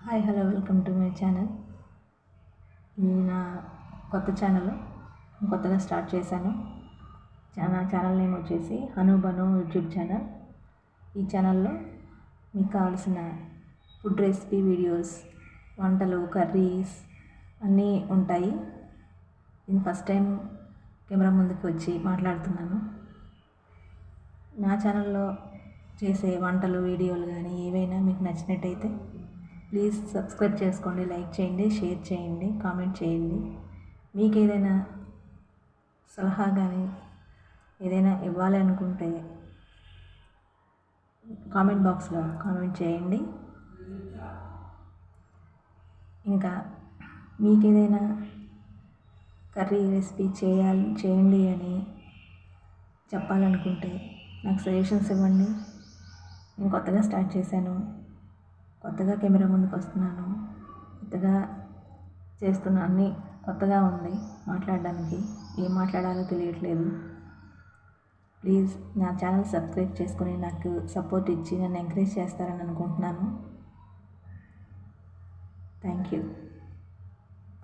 Hi hello welcome to my channel. ఇది నా కొత్త ఛానల్, కొత్తగా స్టార్ట్ చేశాను. నా ఛానల్ నేమ్ వచ్చేసి హను బను యూట్యూబ్ ఛానల్. ఈ ఛానల్లో మీకు కావాల్సిన ఫుడ్ రెసిపీ వీడియోస్, వంటలు, కర్రీస్ అన్నీ ఉంటాయి. నేను ఫస్ట్ టైం కెమెరా ముందుకు వచ్చి మాట్లాడుతున్నాను. నా ఛానల్లో చేసే వంటలు వీడియోలు కానీ ఏవైనా మీకు నచ్చినట్టయితే ప్లీజ్ సబ్స్క్రైబ్ చేసుకోండి, లైక్ చేయండి, షేర్ చేయండి, కామెంట్ చేయండి. మీకు ఏదైనా సలహా కానీ ఏదైనా ఇవ్వాలి అనుకుంటే కామెంట్ బాక్స్లో కామెంట్ చేయండి. ఇంకా మీకు ఏదైనా కర్రీ రెసిపీ చేయండి అని చెప్పాలనుకుంటే నాకు సజెషన్స్ ఇవ్వండి. నేను కొత్తగా స్టార్ట్ చేశాను, కొత్తగా కెమెరా ముందుకు వస్తున్నాను, కొత్తగా చేస్తున్న అన్నీ కొత్తగా ఉంది. మాట్లాడడానికి ఏం మాట్లాడాలో తెలియట్లేదు. ప్లీజ్ నా ఛానల్ సబ్స్క్రైబ్ చేసుకొని నాకు సపోర్ట్ ఇచ్చి నన్ను ఎంకరేజ్ చేస్తారని అనుకుంటున్నాను. Thank you.